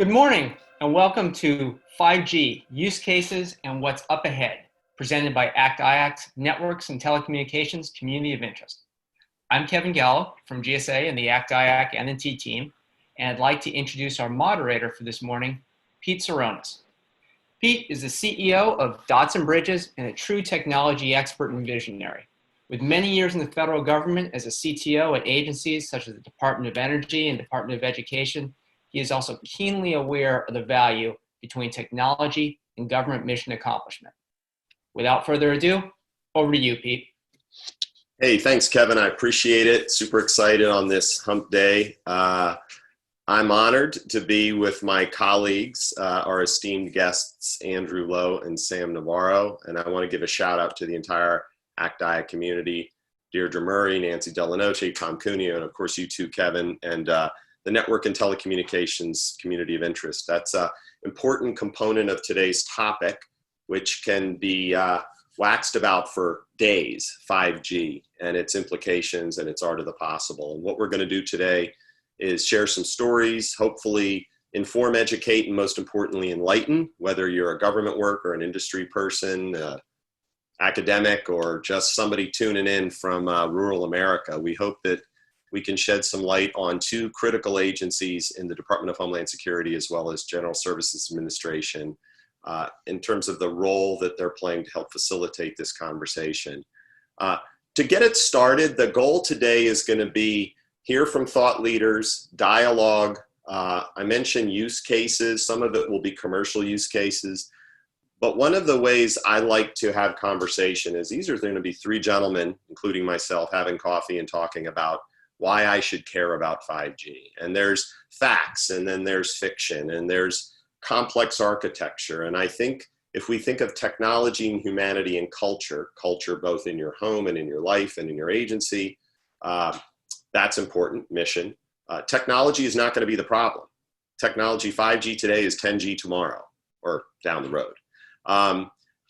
Good morning and welcome to 5G Use Cases and What's Up Ahead, presented by ACT-IAC Networks and Telecommunications Community of Interest. I'm Kevin Gallo from GSA and the ACT-IAC N&T team, and I'd like to introduce our moderator for this morning, Pete Tseronis. Pete is the CEO of Dots and Bridges and a true technology expert and visionary. With many years in the federal government as a CTO at agencies such as the Department of Energy and Department of Education, he is also keenly aware of the value between technology and government mission accomplishment. Without further ado, over to you, Pete. Hey, thanks, Kevin. I appreciate it. Super excited on this hump day. I'm honored to be with my colleagues, our esteemed guests, Andrew Lowe and Sam Navarro. And I want to give a shout out to the entire ACT-IAC community, Deirdre Murray, Nancy Delanoche, Tom Cuneo, and of course you too, Kevin, and the Network and Telecommunications Community of Interest. That's an important component of today's topic, which can be waxed about for days, 5G and its implications and its art of the possible. And what we're going to do today is share some stories, hopefully inform, educate, and most importantly, enlighten, whether you're a government worker, an industry person, academic, or just somebody tuning in from rural America. We hope that we can shed some light on two critical agencies in the Department of Homeland Security as well as General Services Administration in terms of the role that they're playing to help facilitate this conversation. To get it started, the goal today is going to be hear from thought leaders, dialogue. I mentioned use cases. Some of it will be commercial use cases. But one of the ways I like to have conversation is these are going to be three gentlemen, including myself, having coffee and talking about why I should care about 5G. And there's facts, and then there's fiction, and there's complex architecture. And I think if we think of technology and humanity and culture both in your home and in your life and in your agency, that's important, mission. Technology is not going to be the problem. Technology, 5G today is 10G tomorrow or down the road.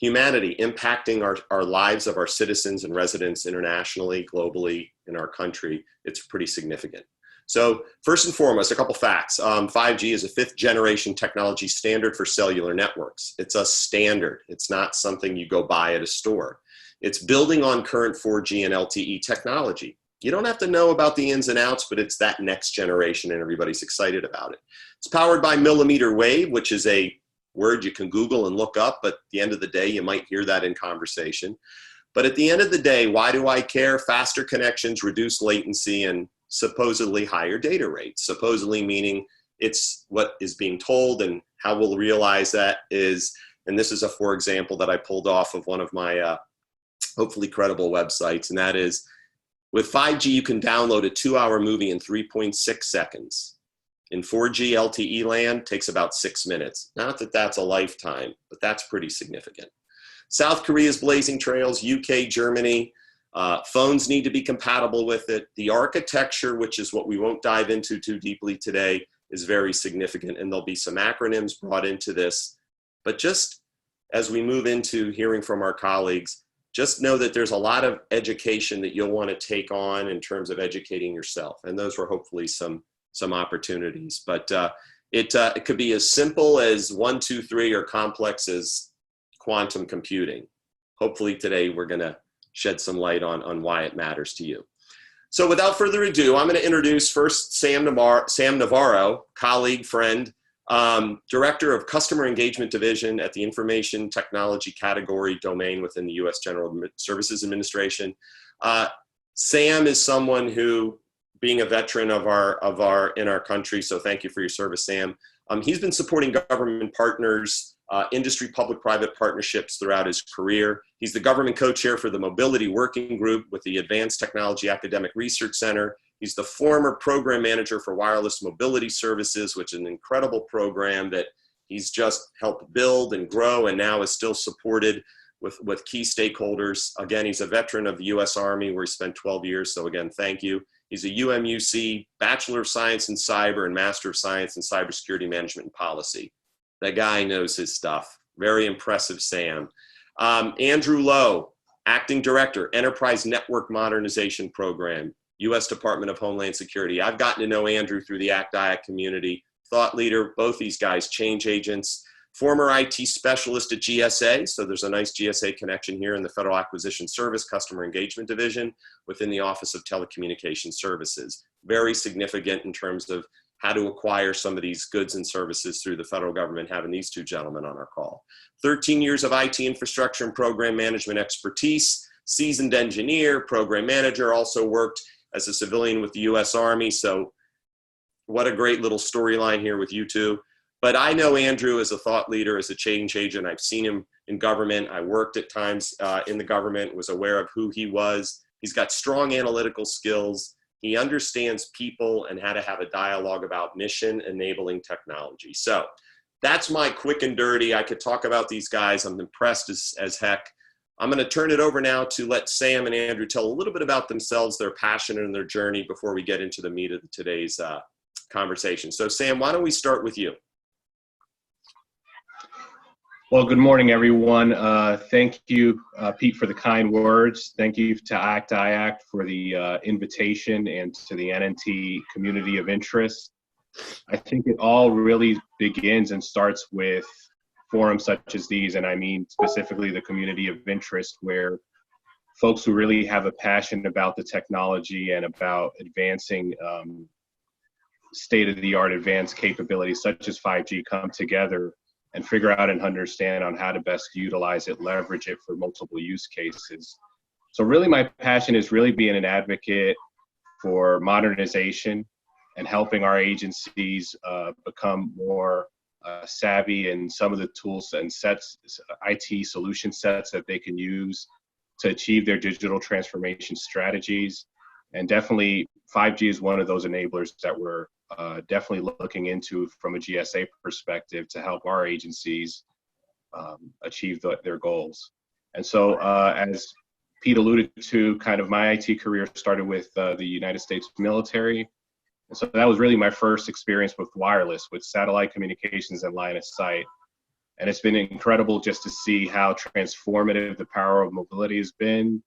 Humanity impacting our lives of our citizens and residents internationally, globally, in our country, it's pretty significant. So first and foremost, a couple facts. 5G is a 5th generation technology standard for cellular networks. It's a standard. It's not something you go buy at a store. It's building on current 4G and LTE technology. You don't have to know about the ins and outs, but it's that next generation and everybody's excited about it. It's powered by millimeter wave, which is a word you can Google and look up, but at the end of the day, you might hear that in conversation. But at the end of the day, why do I care? Faster connections, reduced latency, and supposedly higher data rates. Supposedly meaning it's what is being told, and how we'll realize that is, and this is a for example that I pulled off of one of my hopefully credible websites, and that is, with 5G, you can download a 2-hour movie in 3.6 seconds. In 4G LTE land, takes about 6 minutes. Not that that's a lifetime, but that's pretty significant. South Korea is blazing trails, UK, Germany. Phones need to be compatible with it. The architecture, which is what we won't dive into too deeply today, is very significant, and there'll be some acronyms brought into this. But just as we move into hearing from our colleagues, just know that there's a lot of education that you'll want to take on in terms of educating yourself. And those were hopefully some opportunities, but it could be as simple as 1, 2, 3, or complex as quantum computing. Hopefully today we're going to shed some light on why it matters to you. So without further ado, I'm going to introduce first Sam Navarro, colleague, friend, Director of Customer Engagement Division at the Information Technology Category Domain within the U.S. General Services Administration. Sam is someone who, being a veteran in our country, so thank you for your service, Sam. He's been supporting government partners, industry public-private partnerships throughout his career. He's the government co-chair for the Mobility Working Group with the Advanced Technology Academic Research Center. He's the former program manager for Wireless Mobility Services, which is an incredible program that he's just helped build and grow and now is still supported with key stakeholders. Again, he's a veteran of the U.S. Army where he spent 12 years, so again, thank you. He's a UMUC Bachelor of Science in Cyber and Master of Science in Cybersecurity Management and Policy. That guy knows his stuff. Very impressive, Sam. Andrew Lowe, Acting Director, Enterprise Network Modernization Program, U.S. Department of Homeland Security. I've gotten to know Andrew through the ACT-IAC community. thought leader, both these guys change agents, former IT specialist at GSA. So there's a nice GSA connection here in the Federal Acquisition Service Customer Engagement Division within the Office of Telecommunications Services. Very significant in terms of how to acquire some of these goods and services through the federal government, having these two gentlemen on our call. 13 years of IT infrastructure and program management expertise, seasoned engineer, program manager, also worked as a civilian with the US Army. So what a great little storyline here with you two. But I know Andrew as a thought leader, as a change agent. I've seen him in government. I worked at times in the government, was aware of who he was. He's got strong analytical skills. He understands people and how to have a dialogue about mission enabling technology. So that's my quick and dirty. I could talk about these guys. I'm impressed as heck. I'm going to turn it over now to let Sam and Andrew tell a little bit about themselves, their passion and their journey before we get into the meat of today's conversation. So Sam, why don't we start with you? Well, good morning, everyone. Thank you, Pete, for the kind words. Thank you to ACT-IAC for the invitation and to the NNT community of interest. I think it all really begins and starts with forums such as these, and I mean specifically the community of interest, where folks who really have a passion about the technology and about advancing state-of-the-art advanced capabilities such as 5G come together and figure out and understand on how to best utilize it, leverage it for multiple use cases. So really my passion is really being an advocate for modernization and helping our agencies become more savvy in some of the tools and sets, IT solution sets that they can use to achieve their digital transformation strategies. And definitely 5G is one of those enablers that we're definitely looking into from a GSA perspective to help our agencies achieve their goals. And so as Pete alluded to, kind of my IT career started with the United States military. And so that was really my first experience with wireless, with satellite communications and line of sight. And it's been incredible just to see how transformative the power of mobility has been,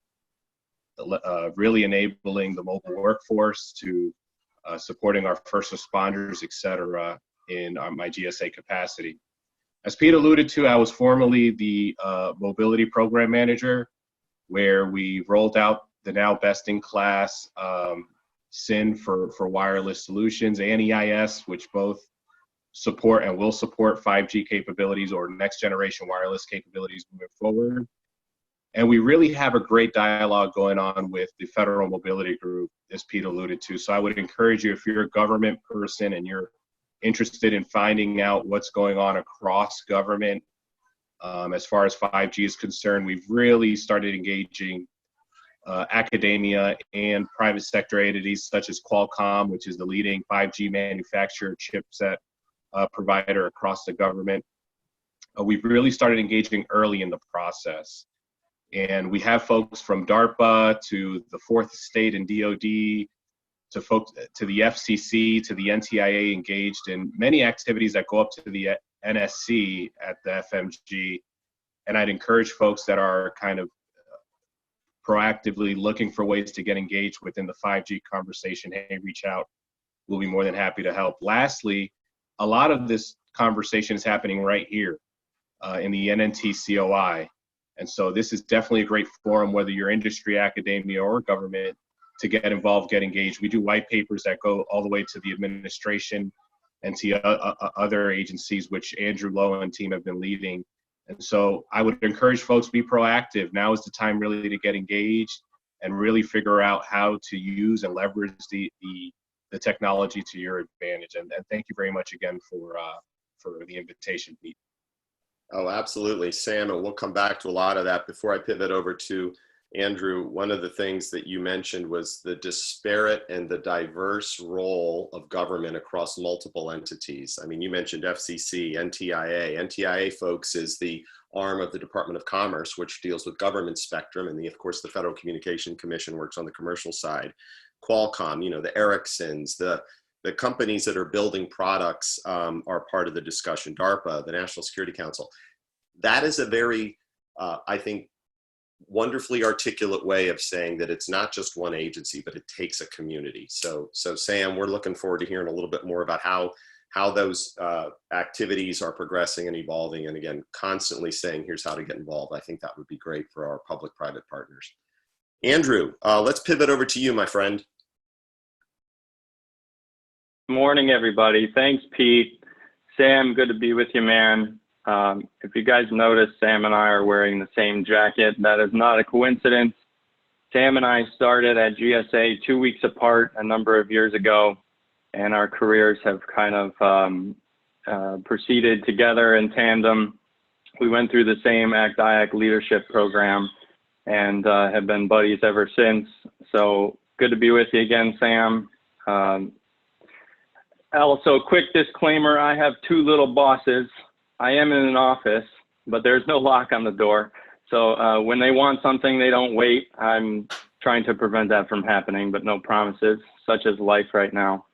really enabling the mobile workforce to supporting our first responders, et cetera, in my GSA capacity. As Pete alluded to, I was formerly the mobility program manager, where we rolled out the now best-in-class SIN for wireless solutions, and EIS, which both support and will support 5G capabilities or next-generation wireless capabilities moving forward. And we really have a great dialogue going on with the Federal Mobility Group, as Pete alluded to. So I would encourage you, if you're a government person and you're interested in finding out what's going on across government, as far as 5G is concerned, we've really started engaging academia and private sector entities such as Qualcomm, which is the leading 5G manufacturer chipset provider across the government. We've really started engaging early in the process. And we have folks from DARPA to the Fourth Estate and DoD to folks to the FCC to the NTIA engaged in many activities that go up to the NSC at the FMG. And I'd encourage folks that are kind of proactively looking for ways to get engaged within the 5G conversation, hey, reach out. We'll be more than happy to help. Lastly, a lot of this conversation is happening right here in the NNT COI. And so this is definitely a great forum, whether you're industry, academia, or government, to get involved, get engaged. We do white papers that go all the way to the administration and to other agencies, which Andrew Lowe and team have been leading. And so I would encourage folks to be proactive. Now is the time really to get engaged and really figure out how to use and leverage the technology to your advantage. And thank you very much again for the invitation, Pete. Oh, absolutely, Sam, and we'll come back to a lot of that. Before I pivot over to Andrew, one of the things that you mentioned was the disparate and the diverse role of government across multiple entities. I mean, you mentioned FCC, NTIA. NTIA, folks, is the arm of the Department of Commerce, which deals with government spectrum, and of course, the Federal Communication Commission works on the commercial side. Qualcomm, the Ericssons, the companies that are building products are part of the discussion. DARPA, the National Security Council. That is a very, I think, wonderfully articulate way of saying that it's not just one agency, but it takes a community. So Sam, we're looking forward to hearing a little bit more about how how those activities are progressing and evolving, and again, constantly saying, here's how to get involved. I think that would be great for our public-private partners. Andrew, let's pivot over to you, my friend. Morning, everybody. Thanks, Pete. Sam, good to be with you, man. If you guys notice, Sam and I are wearing the same jacket. That is not a coincidence. Sam and I started at GSA 2 weeks apart a number of years ago, and our careers have kind of proceeded together in tandem. We went through the same ACT-IAC leadership program and have been buddies ever since. So good to be with you again, Sam. Also, quick disclaimer, I have two little bosses. I am in an office, but there's no lock on the door. So when they want something, they don't wait. I'm trying to prevent that from happening, but no promises, such as life right now.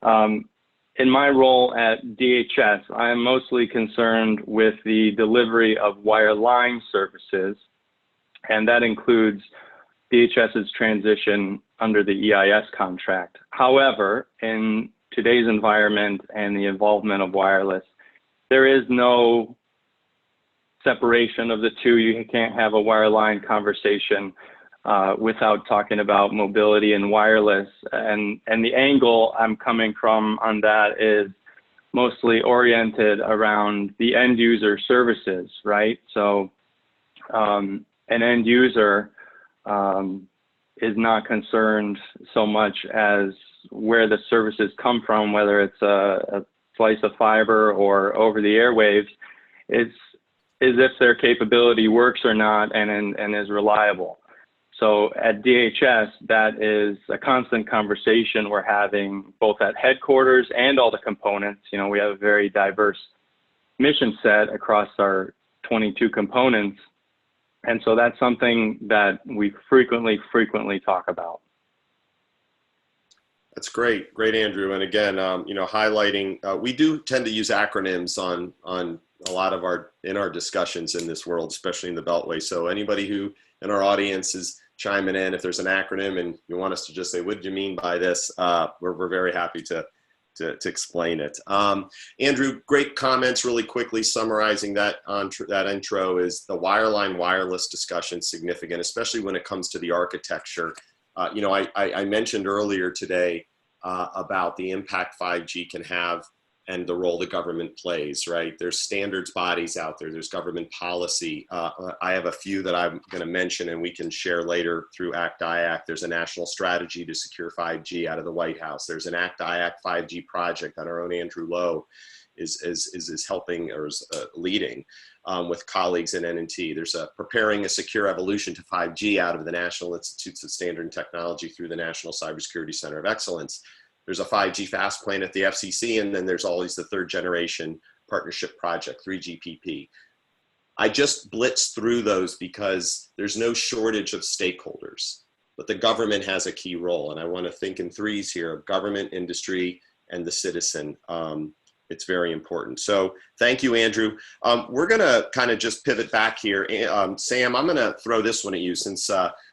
In my role at DHS, I am mostly concerned with the delivery of wireline services, and that includes DHS's transition under the EIS contract. However, in today's environment and the involvement of wireless, there is no separation of the two. You can't have a wireline conversation without talking about mobility and wireless. And the angle I'm coming from on that is mostly oriented around the end user services, right? So an end user is not concerned so much as where the services come from, whether it's a slice of fiber or over the airwaves. It's is if their capability works or not and is reliable. So at DHS, that is a constant conversation we're having both at headquarters and all the components. You know, we have a very diverse mission set across our 22 components. And so that's something that we frequently talk about. That's great, Andrew. And again, you know, highlighting, we do tend to use acronyms on a lot of in our discussions in this world, especially in the Beltway. So anybody who in our audience is chiming in, if there's an acronym and you want us to just say, what did you mean by this? We're very happy to explain it. Andrew, great comments. Really quickly summarizing that intro is the wireline wireless discussion significant, especially when it comes to the architecture. You know, I mentioned earlier today about the impact 5G can have and the role the government plays, right? There's standards bodies out there. There's government policy. I have a few that I'm going to mention and we can share later through ACT-IAC. There's a national strategy to secure 5G out of the White House. There's an ACT-IAC 5G project that our own Andrew Lowe is helping or is leading with colleagues in N&T. There's preparing a secure evolution to 5G out of the National Institutes of Standard and Technology through the National Cybersecurity Center of Excellence. There's a 5G fast plan at the FCC, and then there's always the third generation partnership project, 3GPP. I just blitzed through those because there's no shortage of stakeholders, but the government has a key role. And I want to think in threes here of government, industry, and the citizen. It's very important. So thank you, Andrew. We're going to kind of just pivot back here. Sam, I'm going to throw this one at you since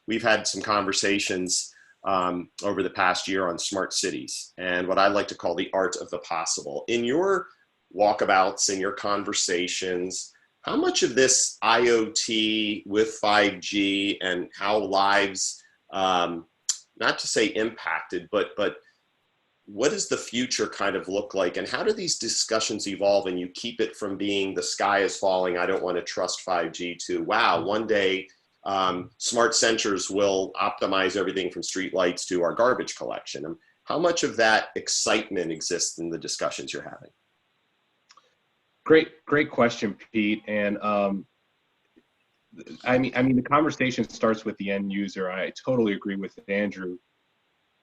we've had some conversations over the past year on smart cities and what I like to call the art of the possible. In your walkabouts, in your conversations, how much of this IoT with 5G and how lives, not to say impacted, but what does the future kind of look like, and how do these discussions evolve and you keep it from being the sky is falling, I don't want to trust 5G, to wow, one day smart sensors will optimize everything from street lights to our garbage collection? How much of that excitement exists in the discussions you're having? Great question, Pete. And I mean, the conversation starts with the end user. I totally agree with Andrew.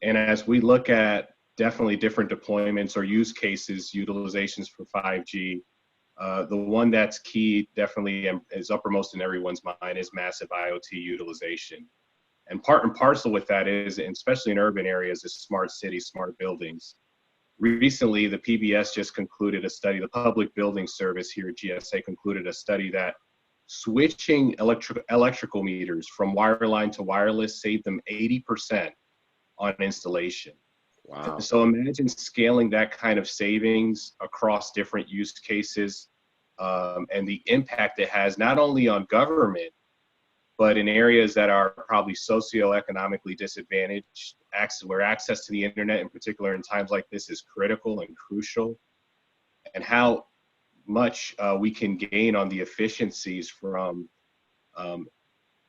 And as we look at definitely different deployments or use cases, utilizations for 5G, the one that's key definitely is uppermost in everyone's mind is massive IoT utilization. And part and parcel with that is, and especially in urban areas, is smart cities, smart buildings. Recently, the PBS just concluded a study, the Public Building Service here at GSA concluded a study that switching electrical meters from wireline to wireless saved them 80% on installation. Wow. So imagine scaling that kind of savings across different use cases, and the impact it has not only on government, but in areas that are probably socioeconomically disadvantaged, where access to the internet, in particular in times like this, is critical and crucial, and how much we can gain on the efficiencies from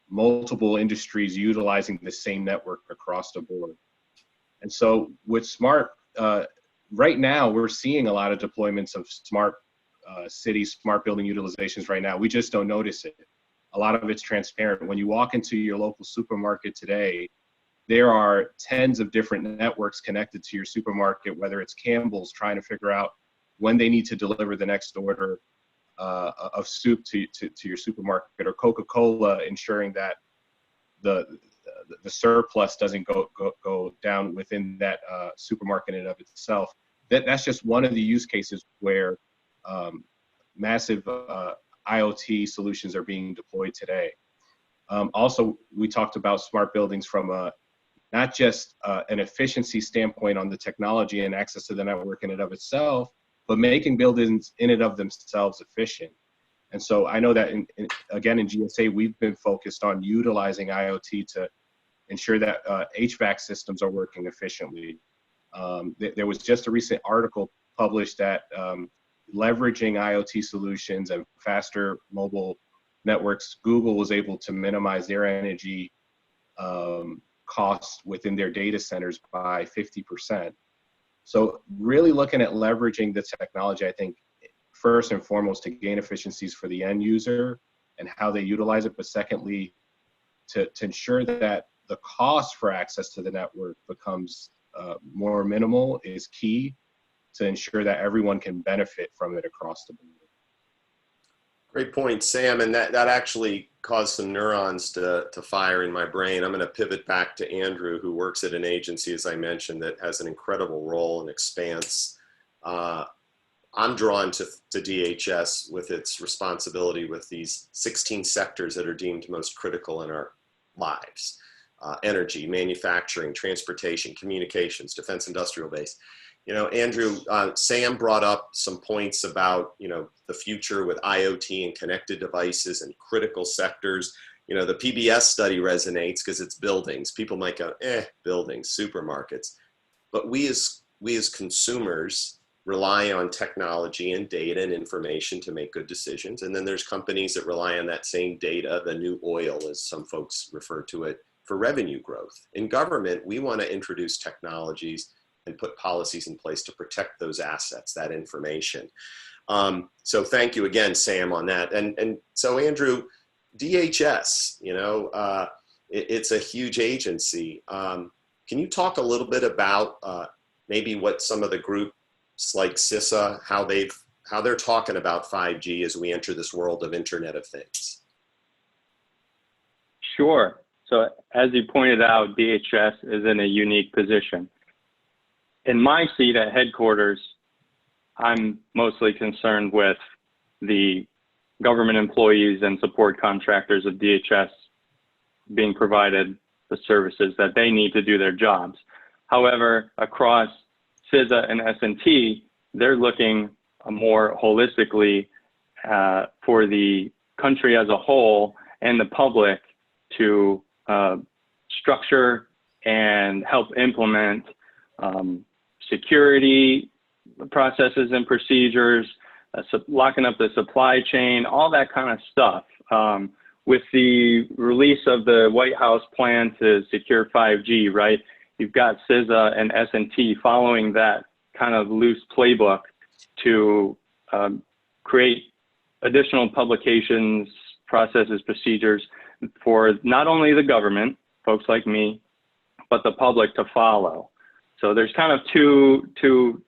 multiple industries utilizing the same network across the board. And so with smart, right now, we're seeing a lot of deployments of smart cities, smart building utilizations right now. We just don't notice it. A lot of it's transparent. When you walk into your local supermarket today, there are tens of different networks connected to your supermarket, whether it's Campbell's trying to figure out when they need to deliver the next order of soup to your supermarket, or Coca-Cola ensuring that the surplus doesn't go down within that supermarket in and of itself. That's just one of the use cases where massive IoT solutions are being deployed today. Also, we talked about smart buildings from not just an efficiency standpoint on the technology and access to the network in and of itself, but making buildings in and of themselves efficient. And so I know that, again, in GSA, we've been focused on utilizing IoT to ensure that HVAC systems are working efficiently. There was just a recent article published that leveraging IoT solutions and faster mobile networks, Google was able to minimize their energy costs within their data centers by 50%. So really looking at leveraging the technology, I think, first and foremost, to gain efficiencies for the end user and how they utilize it, but secondly, to ensure that the cost for access to the network becomes more minimal is key to ensure that everyone can benefit from it across the board. Great point, Sam. And that actually caused some neurons to fire in my brain. I'm going to pivot back to Andrew, who works at an agency, as I mentioned, that has an incredible role and expanse. I'm drawn to DHS with its responsibility with these 16 sectors that are deemed most critical in our lives. Energy, manufacturing, transportation, communications, defense industrial base. You know, Andrew, Sam brought up some points about, you know, the future with IoT and connected devices and critical sectors. You know, the PBS study resonates because it's buildings. People might go, buildings, supermarkets. But we as consumers rely on technology and data and information to make good decisions. And then there's companies that rely on that same data, the new oil, as some folks refer to it, for revenue growth. In government, we want to introduce technologies and put policies in place to protect those assets, that information. So thank you again, Sam, on that. And so Andrew, DHS, you know, it's a huge agency. Can you talk a little bit about maybe what some of the groups like CISA, how they're talking about 5G as we enter this world of Internet of Things? Sure. So as you pointed out, DHS is in a unique position. In my seat at headquarters, I'm mostly concerned with the government employees and support contractors of DHS being provided the services that they need to do their jobs. However, across CISA and S&T, they're looking more holistically for the country as a whole and the public to structure and help implement security processes and procedures, locking up the supply chain, all that kind of stuff. With the release of the White House plan to secure 5G, right? You've got CISA and S&T following that kind of loose playbook to create additional publications, processes, procedures for not only the government, folks like me, but the public to follow. So there's kind of two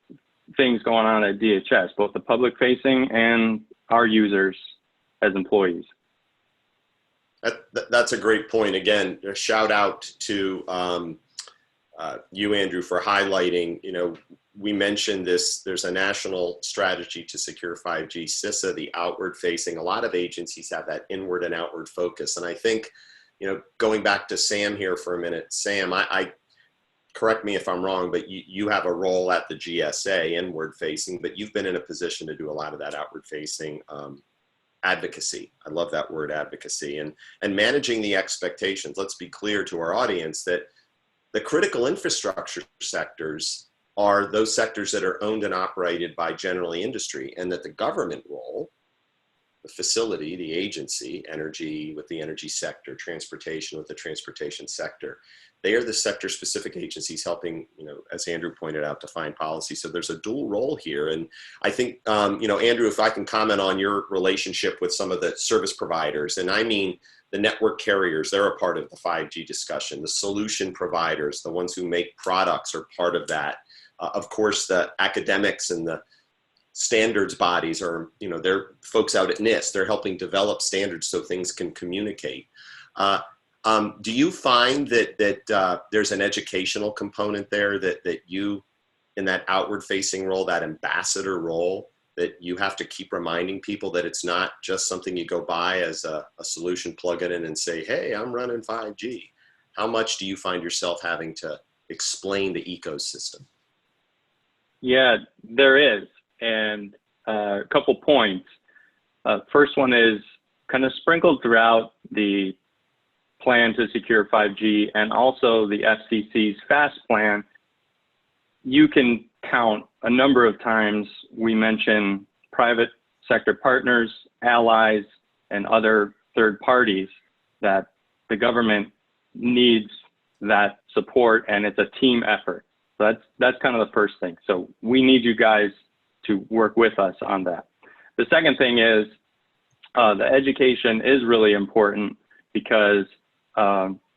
things going on at DHS, both the public facing and our users as employees. That's a great point. Again, a shout out to you, Andrew, for highlighting, you know, we mentioned this, there's a national strategy to secure 5G. CISA, the outward facing, a lot of agencies have that inward and outward focus. And I think, you know, going back to Sam here for a minute, Sam, I correct me if I'm wrong, but you have a role at the GSA inward facing, but you've been in a position to do a lot of that outward facing advocacy. I love that word, advocacy, and managing the expectations. Let's be clear to our audience that the critical infrastructure sectors are those sectors that are owned and operated by generally industry, and that the government role, the facility, the agency, energy with the energy sector, transportation with the transportation sector, they are the sector specific agencies helping, as Andrew pointed out, define policy. So there's a dual role here. And I think, Andrew, if I can comment on your relationship with some of the service providers, and I mean the network carriers, they're a part of the 5G discussion. The solution providers, the ones who make products, are part of that. Of course, the academics and the standards bodies are, they're folks out at NIST. They're helping develop standards so things can communicate. Do you find that there's an educational component there that you, in that outward facing role, that ambassador role, that you have to keep reminding people that it's not just something you go buy as a solution, plug it in and say, hey, I'm running 5G. How much do you find yourself having to explain the ecosystem? Yeah, there is. And a couple points. First one is kind of sprinkled throughout the plan to secure 5G and also the FCC's FAST plan. You can count a number of times we mention private sector partners, allies, and other third parties that the government needs that support, and it's a team effort. So that's kind of the first thing. So we need you guys to work with us on that. The second thing is the education is really important because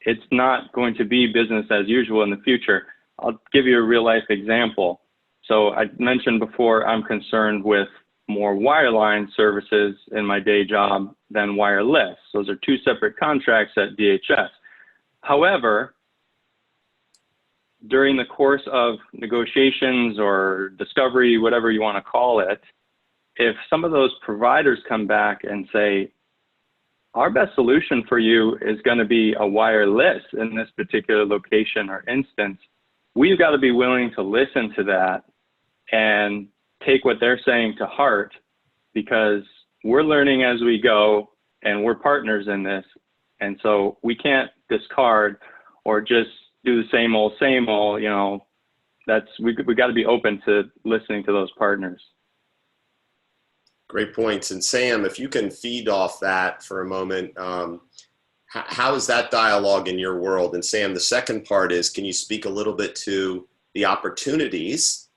it's not going to be business as usual in the future. I'll give you a real life example. So I mentioned before, I'm concerned with more wireline services in my day job than wireless. Those are two separate contracts at DHS. However, during the course of negotiations or discovery, whatever you want to call it, if some of those providers come back and say, our best solution for you is going to be a wireless in this particular location or instance, we've got to be willing to listen to that and take what they're saying to heart, because we're learning as we go and we're partners in this. And so we can't discard or just do the same old, we got to be open to listening to those partners. Great points. And Sam, if you can feed off that for a moment, how is that dialogue in your world? And Sam, the second part is, can you speak a little bit to the opportunities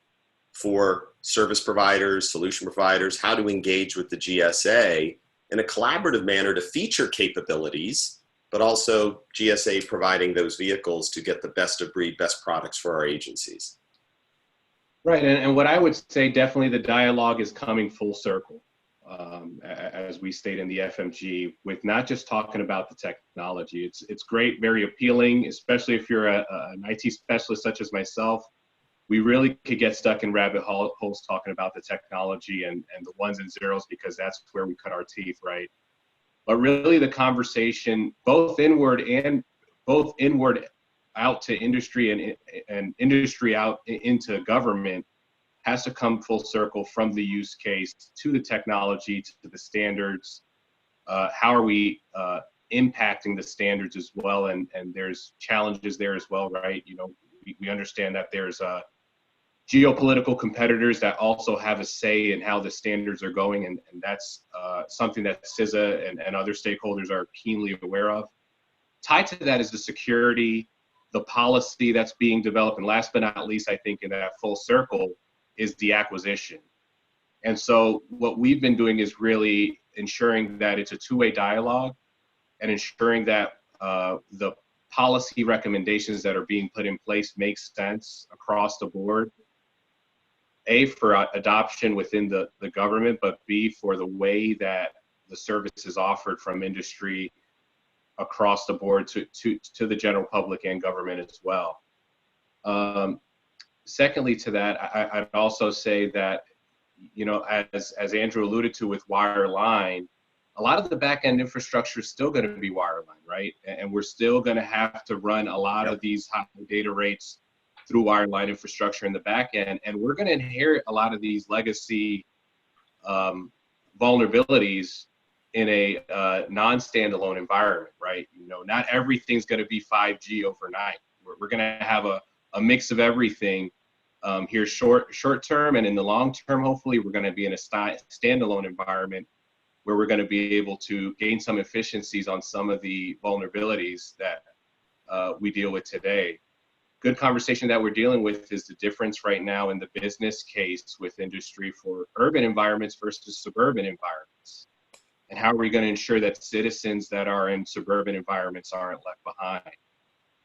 for service providers, solution providers, how to engage with the GSA in a collaborative manner to feature capabilities, but also GSA providing those vehicles to get the best of breed, best products for our agencies? Right, and what I would say, definitely the dialogue is coming full circle, as we state in the FMG, with not just talking about the technology. It's great, very appealing, especially if you're an IT specialist such as myself. We really could get stuck in rabbit holes talking about the technology and the ones and zeros, because that's where we cut our teeth, right? But really the conversation, both inward out to industry and industry out into government, has to come full circle from the use case to the technology to the standards. How are we impacting the standards as well? And there's challenges there as well, right? We understand that there's geopolitical competitors that also have a say in how the standards are going, and that's something that CISA and other stakeholders are keenly aware of. Tied to that is the security, the policy that's being developed, and last but not least, I think in that full circle is the acquisition. And so what we've been doing is really ensuring that it's a two-way dialogue and ensuring that the policy recommendations that are being put in place make sense across the board. A, for adoption within the government, but B, for the way that the service is offered from industry across the board to the general public and government as well. Secondly to that, I'd also say that, as Andrew alluded to with wireline, a lot of the back-end infrastructure is still going to be wireline, right? And we're still going to have to run a lot of these high data rates through wireline infrastructure in the back end. And we're going to inherit a lot of these legacy vulnerabilities in a non-standalone environment, right? You know, not everything's going to be 5G overnight. We're going to have a mix of everything here short term, and in the long term, hopefully, we're going to be in a standalone environment where we're going to be able to gain some efficiencies on some of the vulnerabilities that we deal with today. Good conversation that we're dealing with is the difference right now in the business case with industry for urban environments versus suburban environments. And how are we going to ensure that citizens that are in suburban environments aren't left behind?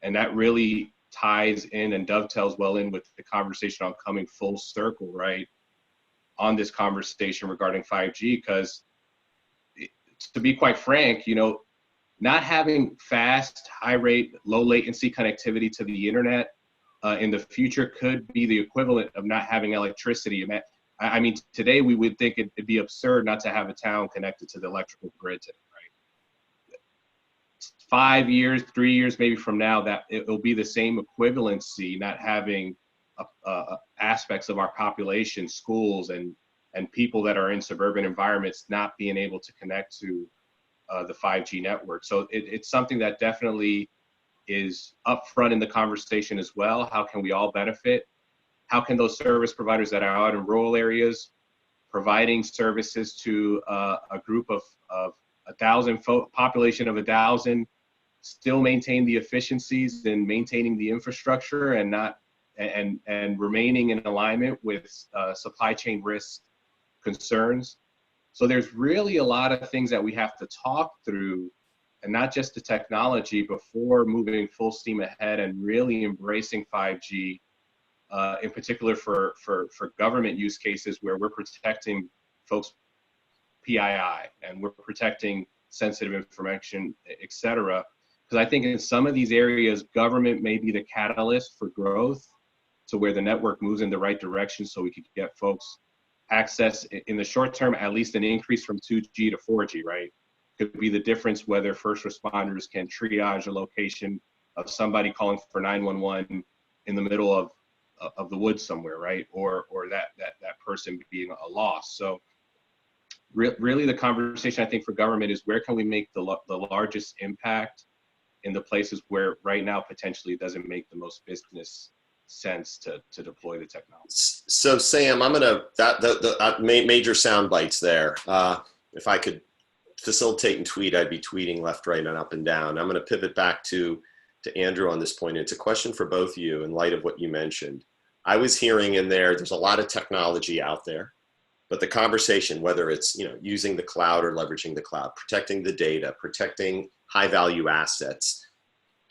And that really ties in and dovetails well in with the conversation on coming full circle, right, on this conversation regarding 5G, because to be quite frank, you know, not having fast, high rate, low latency connectivity to the internet in the future could be the equivalent of not having electricity. I mean, today we would think it'd be absurd not to have a town connected to the electrical grid today, right? 5 years, 3 years maybe from now, that it'll be the same equivalency, not having aspects of our population, schools and people that are in suburban environments not being able to connect to the 5G network. So it's something that definitely is upfront in the conversation as well. How can we all benefit? How can those service providers that are out in rural areas providing services to a group of 1,000 population of 1,000 still maintain the efficiencies and maintaining the infrastructure and not and remaining in alignment with supply chain risk concerns? So there's really a lot of things that we have to talk through, and not just the technology, before moving full steam ahead and really embracing 5G, in particular for government use cases where we're protecting folks' PII and we're protecting sensitive information, et cetera. Because I think in some of these areas, government may be the catalyst for growth to where the network moves in the right direction so we could get folks access in the short term, at least an increase from 2G to 4G, right? Could be the difference whether first responders can triage a location of somebody calling for 911 in the middle of the woods somewhere, right? Or that person being a loss. So really the conversation I think for government is where can we make the largest impact in the places where right now potentially it doesn't make the most business sense to deploy the technology. So Sam, I'm gonna major sound bites there. If I could facilitate and tweet, I'd be tweeting left, right, and up and down. I'm gonna pivot back to Andrew on this point. It's a question for both of you in light of what you mentioned. I was hearing in there's a lot of technology out there, but the conversation, whether it's using the cloud or leveraging the cloud, protecting the data, protecting high value assets,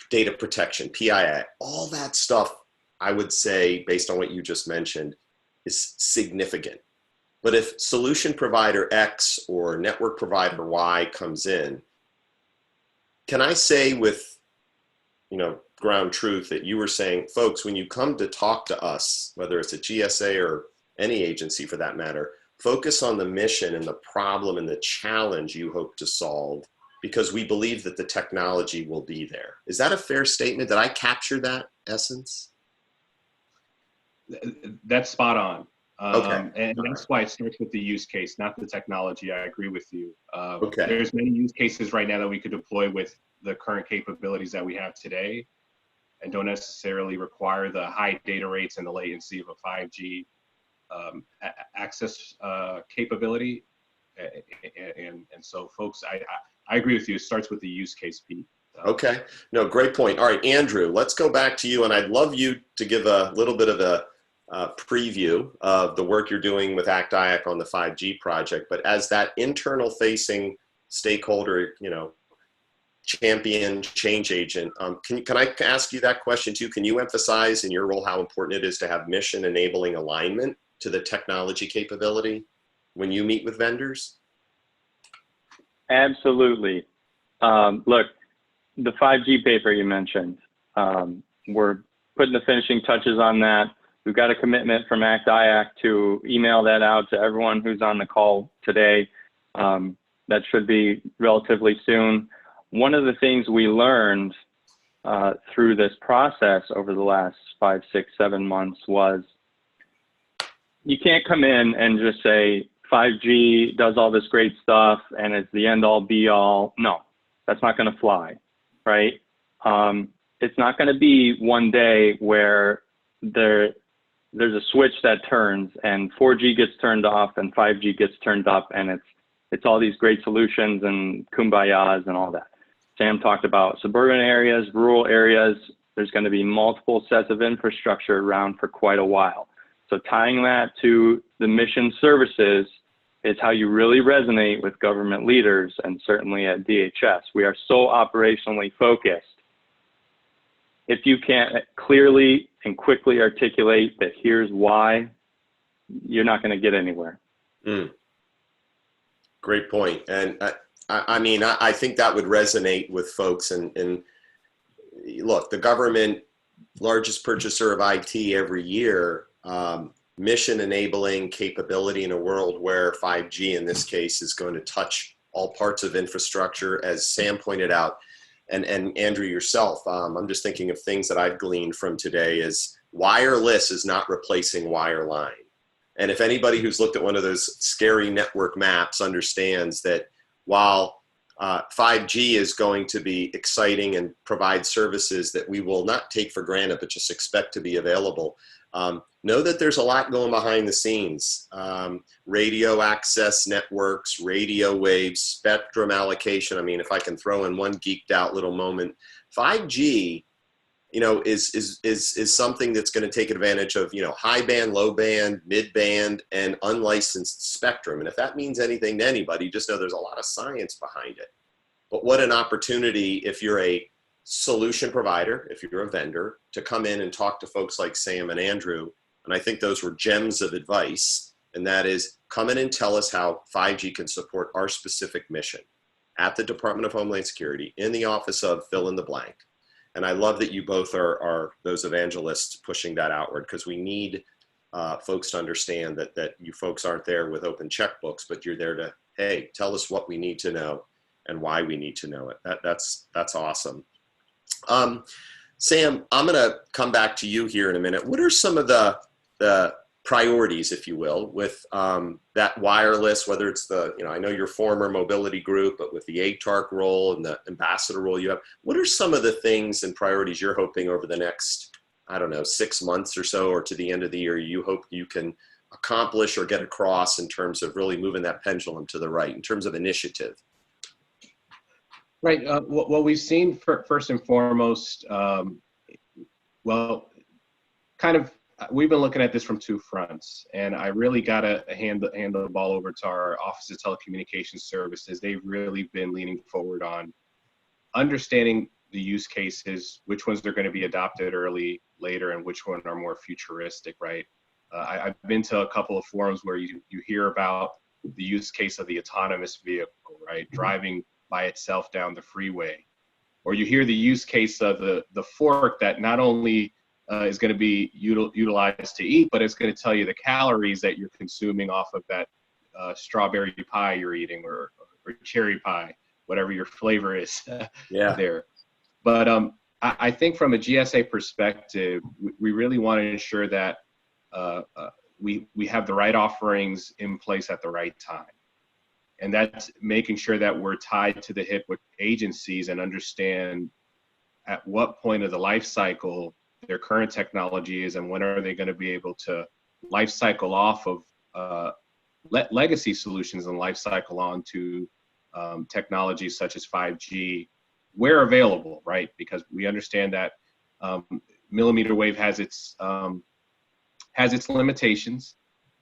data protection, PII, all that stuff, I would say, based on what you just mentioned, is significant. But if solution provider X or network provider Y comes in, can I say with, ground truth that you were saying, folks, when you come to talk to us, whether it's a GSA or any agency for that matter, focus on the mission and the problem and the challenge you hope to solve, because we believe that the technology will be there. Is that a fair statement? Did I capture that essence? That's spot on. Okay. And that's why it starts with the use case, not the technology. I agree with you. Okay. There's many use cases right now that we could deploy with the current capabilities that we have today and don't necessarily require the high data rates and the latency of a 5G access capability. And so folks, I agree with you. It starts with the use case piece. Okay. No, great point. All right, Andrew, let's go back to you. And I'd love you to give a little bit of a preview of the work you're doing with ACT-IAC on the 5G project. But as that internal facing stakeholder, champion, change agent, can I ask you that question too? Can you emphasize in your role how important it is to have mission enabling alignment to the technology capability when you meet with vendors? Absolutely. Look, the 5G paper you mentioned, we're putting the finishing touches on that. We've got a commitment from ACT-IAC to email that out to everyone who's on the call today. That should be relatively soon. One of the things we learned through this process over the last 5, 6, 7 months was you can't come in and just say 5G does all this great stuff and it's the end all be all. No, that's not going to fly, right? It's not going to be one day where there's a switch that turns and 4G gets turned off and 5G gets turned up, and it's all these great solutions and kumbayas and all that. Sam talked about suburban areas, rural areas. There's going to be multiple sets of infrastructure around for quite a while. So tying that to the mission services is how you really resonate with government leaders, and certainly at DHS. We are so operationally focused. If you can't clearly and quickly articulate that here's why, you're not going to get anywhere. Great point. And I mean, I think that would resonate with folks. And look, the government, largest purchaser of IT every year, mission enabling capability in a world where 5G in this case is going to touch all parts of infrastructure, as Sam pointed out, and Andrew yourself. I'm just thinking of things that I've gleaned from today is wireless is not replacing wireline. And if anybody who's looked at one of those scary network maps understands that while 5G is going to be exciting and provide services that we will not take for granted, but just expect to be available, know that there's a lot going behind the scenes. Radio access networks, radio waves, spectrum allocation. I mean, if I can throw in one geeked out little moment, 5G, you know, is something that's going to take advantage of, you know, high band, low band, mid band, and unlicensed spectrum. And if that means anything to anybody, just know there's a lot of science behind it. But what an opportunity if you're a solution provider, if you're a vendor, to come in and talk to folks like Sam and Andrew. And I think those were gems of advice. And that is, come in and tell us how 5G can support our specific mission at the Department of Homeland Security in the office of fill in the blank. And I love that you both are those evangelists pushing that outward, because we need folks to understand that you folks aren't there with open checkbooks, but you're there to, hey, tell us what we need to know and why we need to know it. That's awesome. Sam, I'm going to come back to you here in a minute. What are some of the priorities, if you will, with that wireless, whether it's the, you know, I know your former mobility group, but with the ATARC role and the ambassador role you have, what are some of the things and priorities you're hoping over the next, I don't know, 6 months or so, or to the end of the year, you hope you can accomplish or get across in terms of really moving that pendulum to the right, in terms of initiative? Right. What we've seen first and foremost, we've been looking at this from two fronts, and I really got to hand the ball over to our Office of Telecommunications Services. They've really been leaning forward on understanding the use cases, which ones are going to be adopted early, later, and which ones are more futuristic, right? I've been to a couple of forums where you hear about the use case of the autonomous vehicle, right? Driving by itself down the freeway. Or you hear the use case of the fork that not only is going to be utilized to eat, but it's going to tell you the calories that you're consuming off of that strawberry pie you're eating, or cherry pie, whatever your flavor is there. But I think from a GSA perspective, we really want to ensure that we have the right offerings in place at the right time. And that's making sure that we're tied to the hip with agencies and understand at what point of the life cycle their current technology is, and when are they going to be able to life cycle off of legacy solutions and life cycle onto technologies such as 5G where available, right? Because we understand that millimeter wave has its limitations,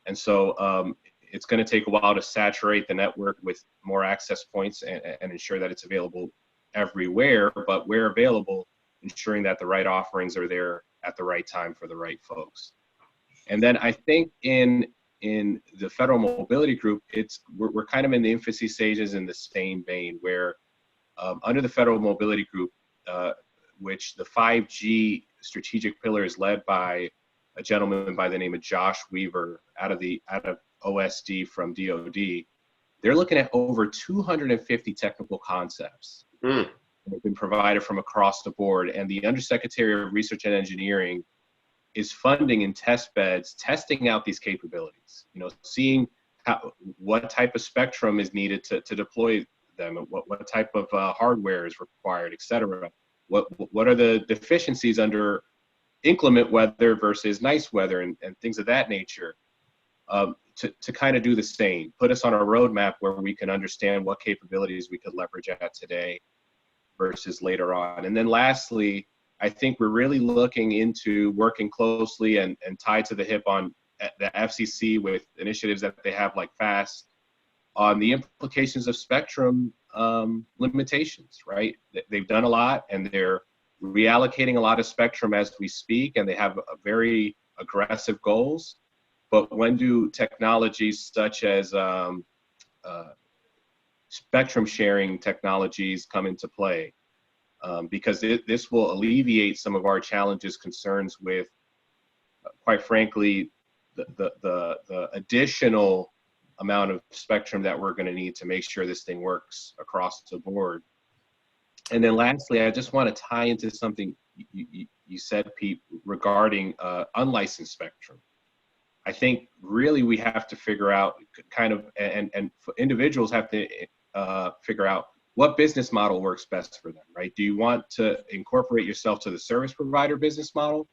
and so it's going to take a while to saturate the network with more access points and ensure that it's available everywhere, but where available, ensuring that the right offerings are there at the right time for the right folks. And then I think in the Federal Mobility Group, we're kind of in the infancy stages in the same vein, where under the Federal Mobility Group, which the 5G strategic pillar is led by a gentleman by the name of Josh Weaver out of OSD from DoD, they're looking at over 250 technical concepts. have been provided from across the board. And the Undersecretary of Research and Engineering is funding in test beds, testing out these capabilities, seeing what type of spectrum is needed to deploy them, and what type of hardware is required, et cetera. What are the deficiencies under inclement weather versus nice weather and things of that nature, to kind of do the same, put us on a roadmap where we can understand what capabilities we could leverage at today versus later on. And then lastly, I think we're really looking into working closely and tied to the hip on the FCC with initiatives that they have like FAST on the implications of spectrum limitations, right? They've done a lot and they're reallocating a lot of spectrum as we speak, and they have very aggressive goals. But when do technologies such as spectrum sharing technologies come into play? Because this will alleviate some of our challenges, concerns with, quite frankly, the additional amount of spectrum that we're going to need to make sure this thing works across the board. And then lastly, I just want to tie into something you said, Pete, regarding unlicensed spectrum. I think really we have to figure out and individuals have to figure out what business model works best for them, right? Do you want to incorporate yourself to the service provider business model?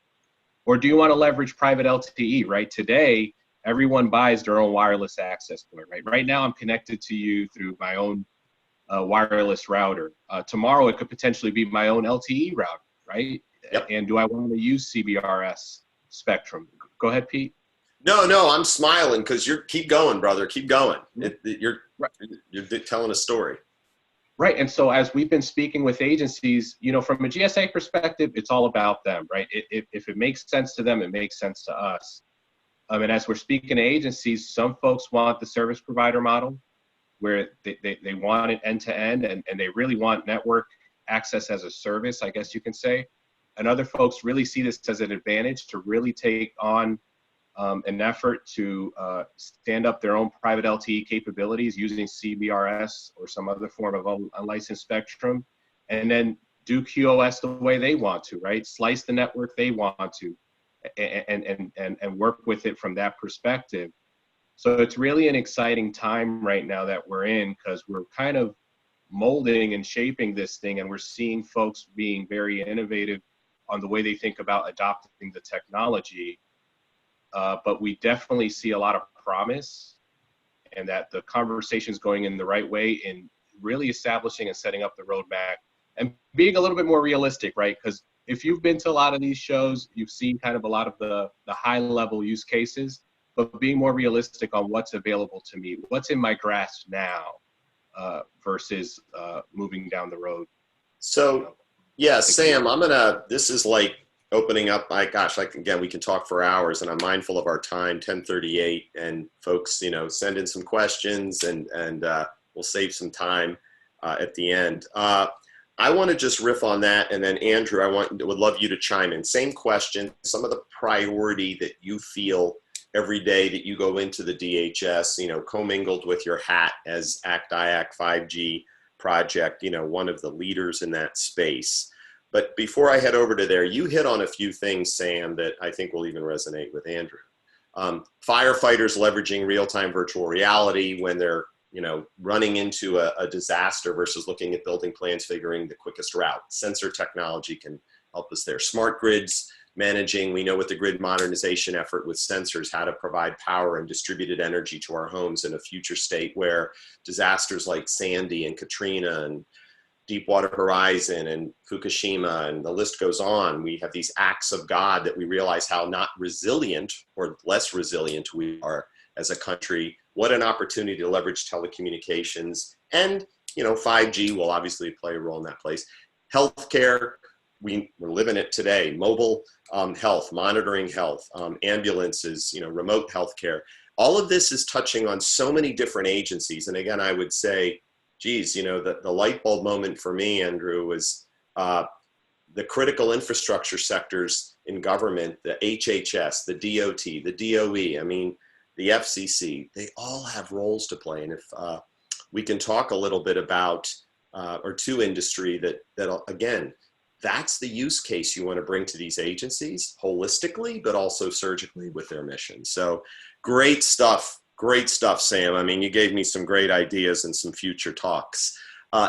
Or do you want to leverage private LTE, right? Today, everyone buys their own wireless access point, right? Right now, I'm connected to you through my own wireless router. Tomorrow, it could potentially be my own LTE router, right? Yep. And do I want to use CBRS spectrum? Go ahead, Pete. No, I'm smiling because keep going, brother. Keep going. You're telling a story. Right, and so as we've been speaking with agencies, from a GSA perspective, it's all about them, right? If it makes sense to them, it makes sense to us. And as we're speaking to agencies, some folks want the service provider model, where they want it end-to-end, and they really want network access as a service, I guess you can say. And other folks really see this as an advantage to really take on an effort to stand up their own private LTE capabilities using CBRS or some other form of unlicensed spectrum, and then do QoS the way they want to, right? Slice the network they want to, and work with it from that perspective. So it's really an exciting time right now that we're in, because we're kind of molding and shaping this thing, and we're seeing folks being very innovative on the way they think about adopting the technology. But we definitely see a lot of promise, and that the conversation is going in the right way in really establishing and setting up the roadmap and being a little bit more realistic, right? Because if you've been to a lot of these shows, you've seen kind of a lot of the high level use cases, but being more realistic on what's available to me, what's in my grasp now versus moving down the road. So, yeah, Sam, this is like opening up, again, we can talk for hours, and I'm mindful of our time, 10:38, and folks, send in some questions, and we'll save some time at the end. I want to just riff on that, and then Andrew, would love you to chime in. Same question, some of the priority that you feel every day that you go into the DHS, commingled with your hat as ACT-IAC 5G project, one of the leaders in that space. But before I head over to there, you hit on a few things, Sam, that I think will even resonate with Andrew. Firefighters leveraging real-time virtual reality when they're, running into a disaster versus looking at building plans, figuring the quickest route. Sensor technology can help us there. Smart grids managing, we know with the grid modernization effort with sensors, how to provide power and distributed energy to our homes in a future state where disasters like Sandy and Katrina and Deepwater Horizon and Fukushima, and the list goes on. We have these acts of God that we realize how not resilient or less resilient we are as a country. What an opportunity to leverage telecommunications, and 5G will obviously play a role in that place. Healthcare, we're living it today. Mobile health, monitoring health, ambulances, remote healthcare. All of this is touching on so many different agencies. And again, I would say, geez, the light bulb moment for me, Andrew, was the critical infrastructure sectors in government, the HHS, the DOT, the DOE, the FCC, they all have roles to play. And if we can talk a little bit about or to industry that again, that's the use case you want to bring to these agencies holistically, but also surgically with their mission. So great stuff, Sam. I mean, you gave me some great ideas and some future talks.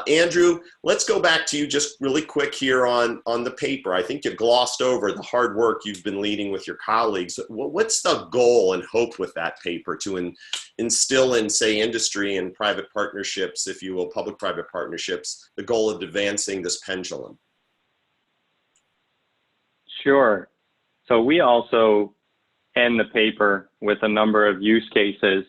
Andrew, let's go back to you just really quick here on the paper. I think you glossed over the hard work you've been leading with your colleagues. What's the goal and hope with that paper to instill in, say, industry and private partnerships, if you will, public-private partnerships, the goal of advancing this pendulum? Sure. So we also end the paper with a number of use cases,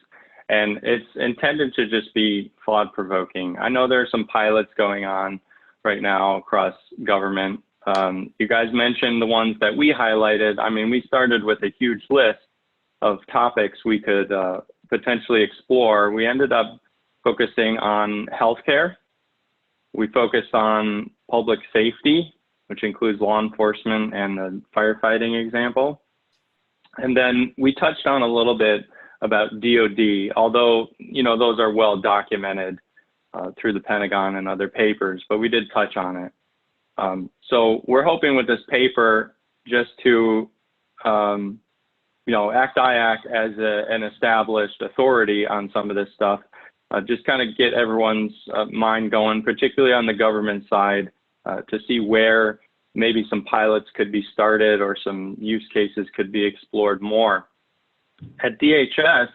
and it's intended to just be thought-provoking. I know there are some pilots going on right now across government. You guys mentioned the ones that we highlighted. I mean, we started with a huge list of topics we could potentially explore. We ended up focusing on healthcare. We focused on public safety, which includes law enforcement and the firefighting example. And then we touched on a little bit about DoD, although, you know, those are well documented through the Pentagon and other papers, but we did touch on it. So we're hoping with this paper just to, you know, ACT-IAC as an established authority on some of this stuff, just kind of get everyone's mind going, particularly on the government side, to see where maybe some pilots could be started or some use cases could be explored more. At DHS,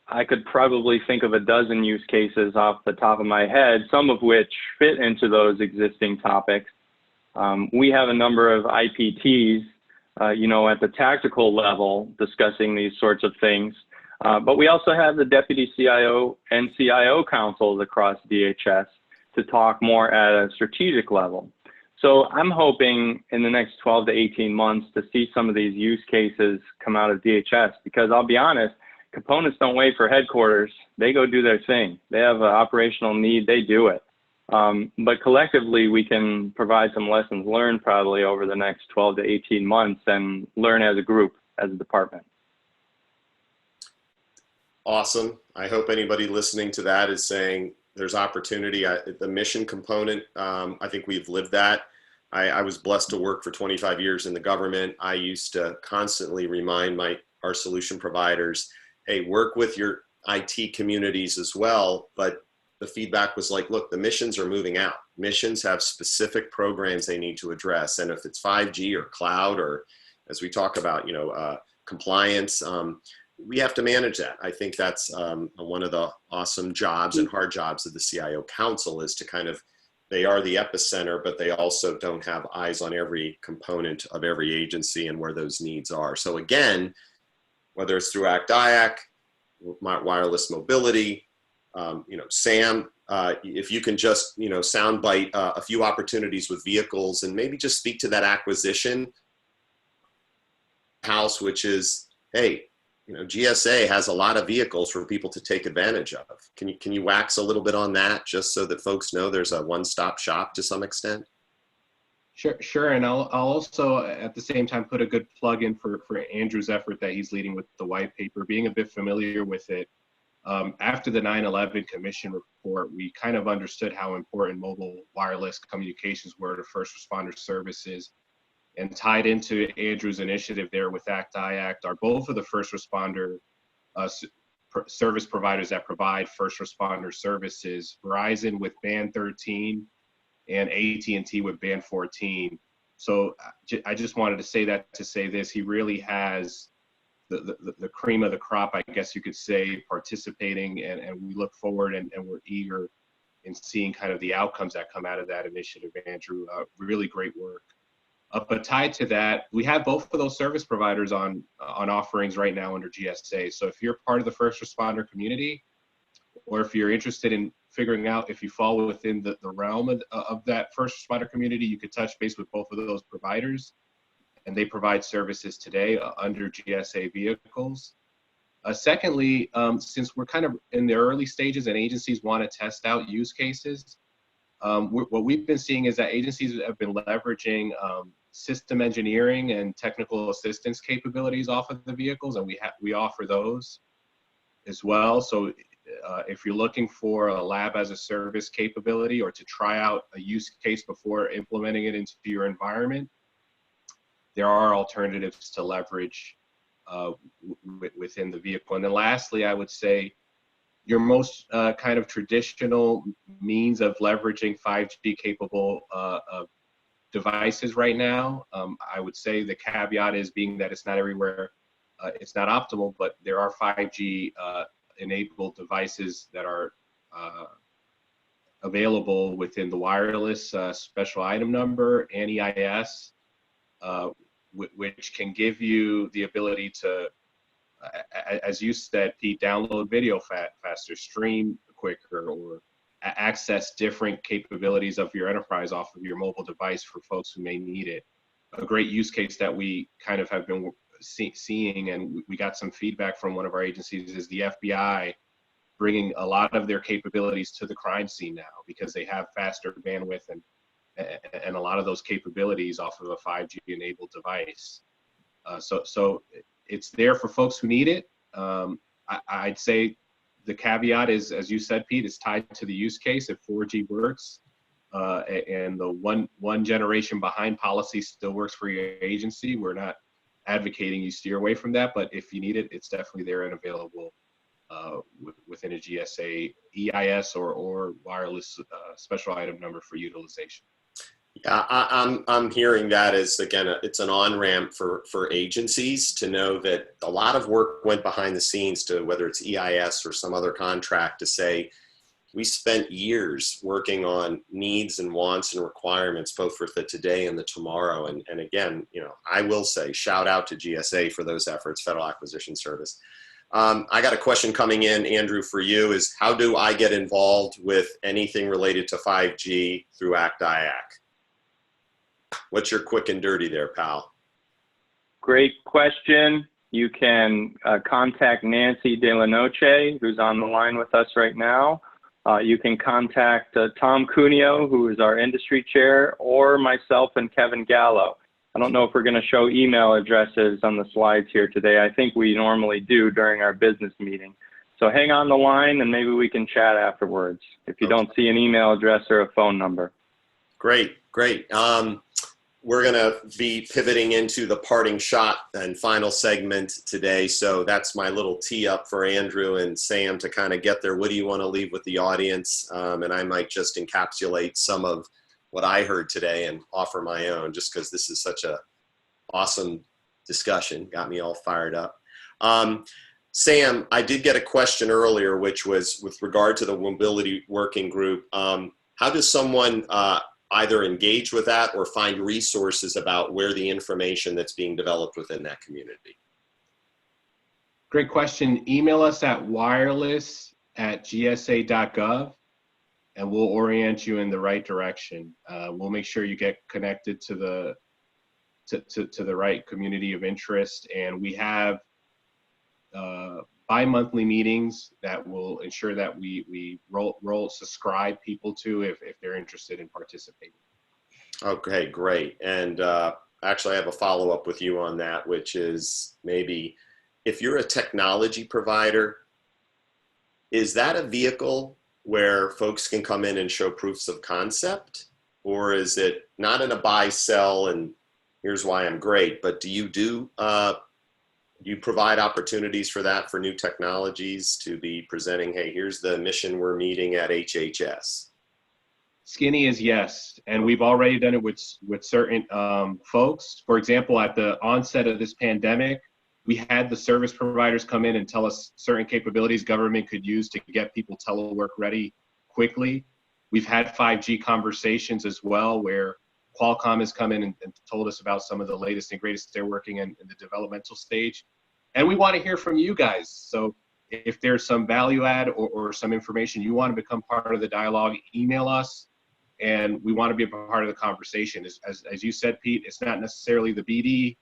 I could probably think of a dozen use cases off the top of my head, some of which fit into those existing topics. We have a number of IPTs, you know, at the tactical level discussing these sorts of things. But we also have the Deputy CIO and CIO councils across DHS to talk more at a strategic level. So I'm hoping in the next 12 to 18 months to see some of these use cases come out of DHS, because I'll be honest, components don't wait for headquarters. They go do their thing. They have an operational need, they do it. But collectively, we can provide some lessons learned probably over the next 12 to 18 months and learn as a group, as a department. Awesome. I hope anybody listening to that is saying there's opportunity. The mission component, I think we've lived that. I was blessed to work for 25 years in the government. I used to constantly remind our solution providers, hey, work with your IT communities as well. But the feedback was like, look, the missions are moving out. Missions have specific programs they need to address. And if it's 5G or cloud, or as we talk about, you know, compliance, we have to manage that. I think that's one of the awesome jobs and hard jobs of the CIO Council, is to kind of, they are the epicenter, but they also don't have eyes on every component of every agency and where those needs are. So again, whether it's through ACT-IAC, wireless mobility, you know, Sam, if you can just, you know, soundbite a few opportunities with vehicles and maybe just speak to that acquisition house, which is, hey, you know, GSA has a lot of vehicles for people to take advantage of. Can you wax a little bit on that, just so that folks know there's a one-stop shop to some extent? Sure. And I'll also at the same time put a good plug in for Andrew's effort that he's leading with the white paper. Being a bit familiar with it, after the 9/11 Commission report, we kind of understood how important mobile wireless communications were to first responder services. And tied into Andrew's initiative there with ACT-IAC are both of the first responder service providers that provide first responder services, Verizon with band 13 and AT&T with band 14. So I just wanted to say that to say this, he really has the cream of the crop, I guess you could say, participating, and we look forward and we're eager in seeing kind of the outcomes that come out of that initiative, Andrew. Really great work. But tied to that, we have both of those service providers on offerings right now under GSA. So if you're part of the first responder community, or if you're interested in figuring out if you fall within the realm of that first responder community, you could touch base with both of those providers. And they provide services today under GSA vehicles. Secondly, since we're kind of in the early stages and agencies want to test out use cases, what we've been seeing is that agencies have been leveraging system engineering and technical assistance capabilities off of the vehicles, and we offer those as well. So if you're looking for a lab as a service capability or to try out a use case before implementing it into your environment, there are alternatives to leverage within the vehicle. And then lastly, I would say your most kind of traditional means of leveraging 5G capable devices right now, I would say the caveat is being that it's not everywhere, it's not optimal, but there are 5G enabled devices that are available within the wireless special item number and EIS, which can give you the ability to, as you said, Pete, download video faster, stream quicker, or access different capabilities of your enterprise off of your mobile device for folks who may need it. A great use case that we kind of have been seeing, and we got some feedback from one of our agencies, is the FBI bringing a lot of their capabilities to the crime scene now because they have faster bandwidth and a lot of those capabilities off of a 5G enabled device. So it's there for folks who need it. I'd say the caveat is, as you said, Pete, it's tied to the use case. If 4G works and the one generation behind policy still works for your agency, we're not advocating you steer away from that, but if you need it, it's definitely there and available within a GSA EIS or wireless special item number for utilization. Yeah, I'm hearing that as, again, it's an on-ramp for agencies to know that a lot of work went behind the scenes to, whether it's EIS or some other contract, to say, we spent years working on needs and wants and requirements, both for the today and the tomorrow. And again, you know, I will say, shout out to GSA for those efforts, Federal Acquisition Service. I got a question coming in, Andrew, for you, is how do I get involved with anything related to 5G through ACT-IAC? What's your quick and dirty there, pal? Great question. You can contact Nancy De La Noche, who's on the line with us right now. You can contact Tom Cuneo, who is our industry chair, or myself and Kevin Gallo. I don't know if we're going to show email addresses on the slides here today. I think we normally do during our business meeting. So hang on the line and maybe we can chat afterwards if you don't see an email address or a phone number. Great, great. We're going to be pivoting into the parting shot and final segment today. So that's my little tee up for Andrew and Sam to kind of get there. What do you want to leave with the audience? And I might just encapsulate some of what I heard today and offer my own, just because this is such a awesome discussion. Got me all fired up. Sam, I did get a question earlier, which was with regard to the mobility working group. How does someone either engage with that or find resources about where the information that's being developed within that community? Great question. Email us at wireless@gsa.gov and we'll orient you in the right direction. We'll make sure you get connected to the right community of interest, and we have bi-monthly meetings that will ensure that we subscribe people to if they're interested in participating. Okay, great. And actually I have a follow-up with you on that, which is maybe if you're a technology provider, is that a vehicle where folks can come in and show proofs of concept? Or is it not in a buy, sell, and here's why I'm great, but do you provide opportunities for that for new technologies to be presenting, hey, here's the mission we're meeting at HHS? Skinny is yes, and we've already done it with certain folks. For example, at the onset of this pandemic, we had the service providers come in and tell us certain capabilities government could use to get people telework ready quickly. We've had 5G conversations as well, where Qualcomm has come in and told us about some of the latest and greatest they're working in the developmental stage. And we want to hear from you guys. So if there's some value add or some information you want to become part of the dialogue, email us, and we want to be a part of the conversation. As you said, Pete, it's not necessarily the BD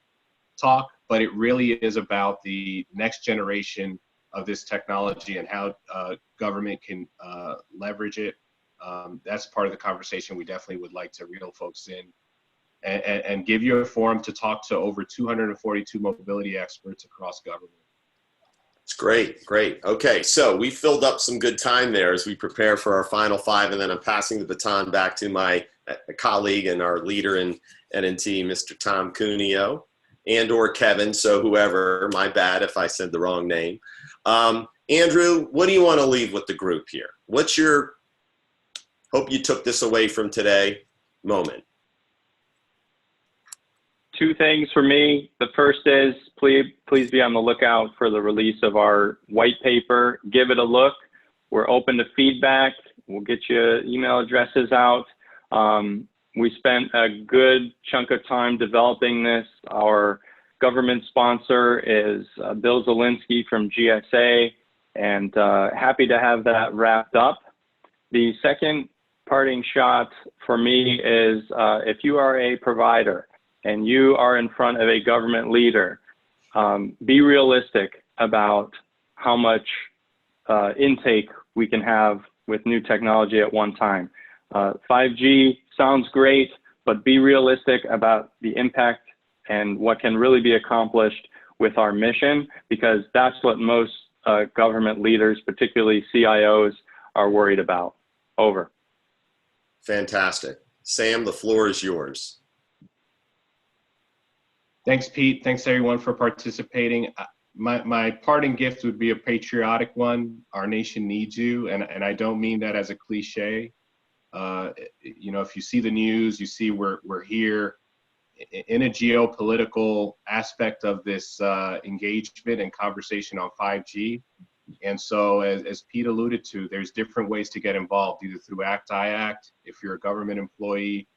talk, but it really is about the next generation of this technology and how government can leverage it. That's part of the conversation we definitely would like to reel folks in and give you a forum to talk to over 242 mobility experts across government. It's great, great. Okay, so we filled up some good time there as we prepare for our final five, and then I'm passing the baton back to my colleague and our leader in NNT, Mr. Tom Cuneo, and or Kevin, so whoever, my bad if I said the wrong name. Andrew, what do you want to leave with the group here? What's your, hope you took this away from today, moment? Two things for me. The first is please be on the lookout for the release of our white paper. Give it a look. We're open to feedback. We'll get you email addresses out. We spent a good chunk of time developing this. Our government sponsor is Bill Zielinski from GSA, and happy to have that wrapped up. The second parting shot for me is if you are a provider and you are in front of a government leader, be realistic about how much intake we can have with new technology at one time. 5G sounds great, but be realistic about the impact and what can really be accomplished with our mission, because that's what most government leaders, particularly CIOs, are worried about. Over. Fantastic. Sam, the floor is yours. Thanks, Pete. Thanks, everyone, for participating. My parting gift would be a patriotic one. Our nation needs you, and I don't mean that as a cliche. You know, if you see the news, you see we're here in a geopolitical aspect of this engagement and conversation on 5G. And so, as Pete alluded to, there's different ways to get involved, either through ACT-IAC, if you're a government employee,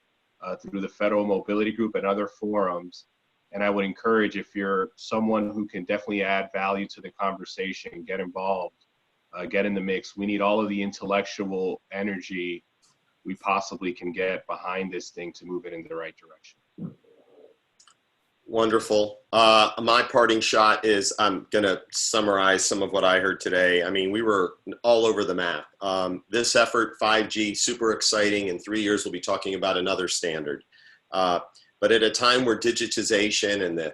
through the Federal Mobility Group and other forums. And I would encourage, if you're someone who can definitely add value to the conversation, get involved, get in the mix. We need all of the intellectual energy we possibly can get behind this thing to move it in the right direction. Wonderful. My parting shot is, I'm going to summarize some of what I heard today. I mean, we were all over the map. This effort, 5G, super exciting. In 3 years, we'll be talking about another standard. But at a time where digitization and the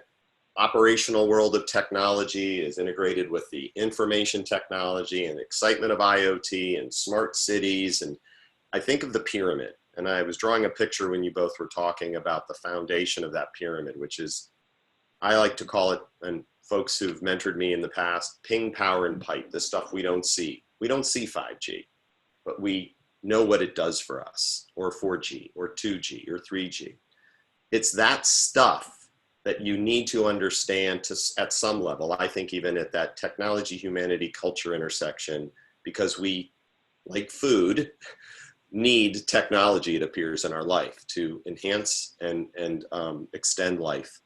operational world of technology is integrated with the information technology and excitement of IoT and smart cities, and I think of the pyramid. And I was drawing a picture when you both were talking about the foundation of that pyramid, which is, I like to call it, and folks who've mentored me in the past, ping, power, and pipe, the stuff we don't see. We don't see 5G, but we know what it does for us, or 4G, or 2G, or 3G. It's that stuff that you need to understand at some level, I think even at that technology, humanity, culture intersection, because we, like food, need technology, it appears, in our life to enhance and extend life.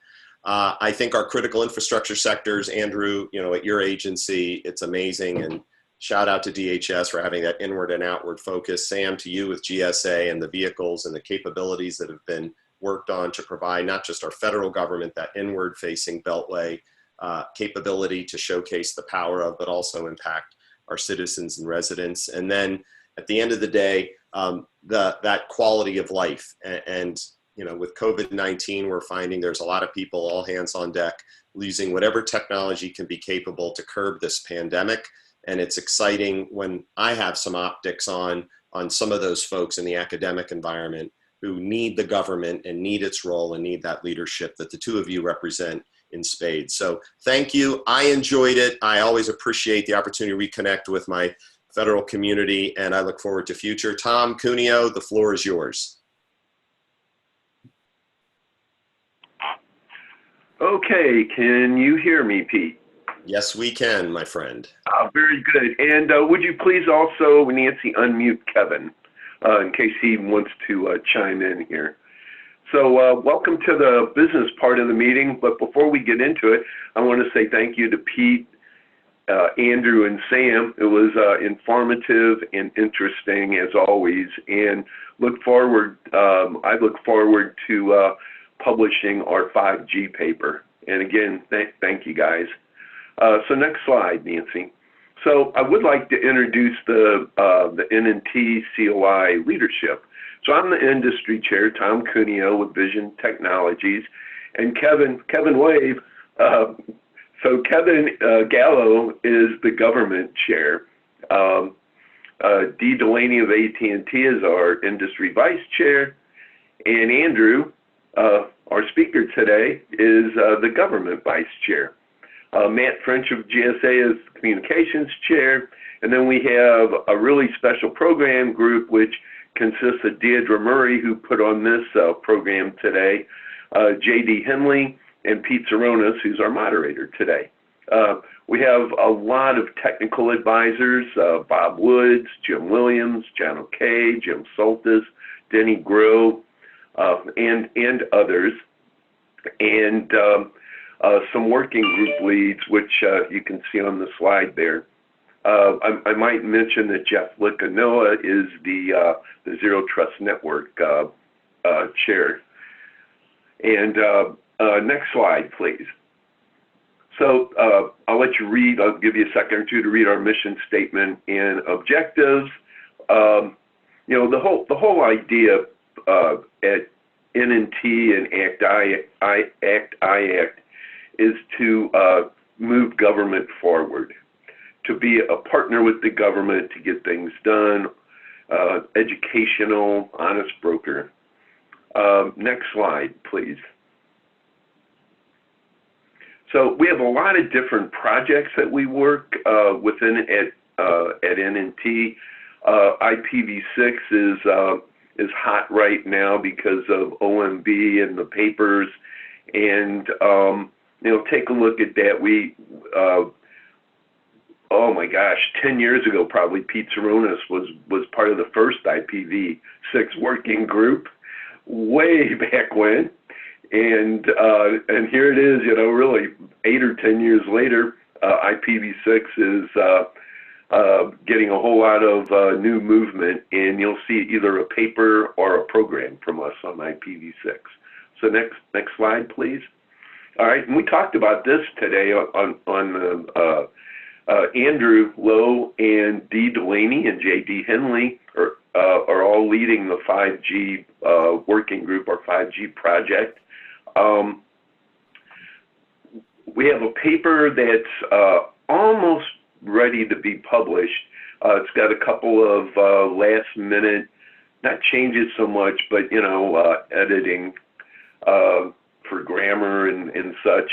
I think our critical infrastructure sectors, Andrew, you know, at your agency, it's amazing, and shout out to DHS for having that inward and outward focus. Sam, to you with GSA and the vehicles and the capabilities that have been worked on to provide not just our federal government that inward facing beltway capability to showcase the power of, but also impact our citizens and residents. And then at the end of the day, that quality of life. And you know, with COVID-19, we're finding there's a lot of people, all hands on deck, using whatever technology can be capable to curb this pandemic. And it's exciting when I have some optics on some of those folks in the academic environment who need the government and need its role and need that leadership that the two of you represent in spades. So thank you. I enjoyed it. I always appreciate the opportunity to reconnect with my federal community, and I look forward to future. Tom Cuneo, the floor is yours. Okay, can you hear me, Pete? Yes, we can, my friend. Very good. And would you please also, Nancy, unmute Kevin in case he wants to chime in here. So welcome to the business part of the meeting. But before we get into it, I want to say thank you to Pete, Andrew, and Sam. It was informative and interesting as always, and I look forward to publishing our 5G paper. And again, thank you guys. So next slide, Nancy. So I would like to introduce the NNT COI leadership. So I'm the industry chair, Tom Cuneo with Vision Technologies, and Kevin Wave So Kevin Gallo is the government chair. Dee Delaney of AT&T is our industry vice chair. And Andrew, our speaker today, is the government vice chair. Matt French of GSA is communications chair. And then we have a really special program group, which consists of Deidre Murray, who put on this program today, J.D. Henley, and Pete Tseronis, who's our moderator today. We have a lot of technical advisors, Bob Woods, Jim Williams, John O'Kay, Jim Soltis, Denny Grove, and others, and some working group leads, which you can see on the slide there. I might mention that Jeff Licanoa is the Zero Trust Network chair. And next slide, please. So I'll let you read. I'll give you a second or two to read our mission statement and objectives. You know, the whole idea at NNT and ACT-IAC is to move government forward, to be a partner with the government to get things done, educational, honest broker. Next slide, please. So we have a lot of different projects that we work within at NNT. IPv6 is hot right now because of OMB and the papers, and you know, take a look at that. We oh my gosh, 10 years ago probably, Pete Tseronis was part of the first IPv6 working group, way back when. And here it is, you know, really 8 or 10 years later, IPv6 is getting a whole lot of new movement, and you'll see either a paper or a program from us on IPv6. So next slide, please. All right, and we talked about this today on Andrew Lowe and Dee Delaney and J.D. Henley are all leading the 5G working group, or 5G project. We have a paper that's almost ready to be published. It's got a couple of last minute, not changes so much, but you know, editing for grammar and such.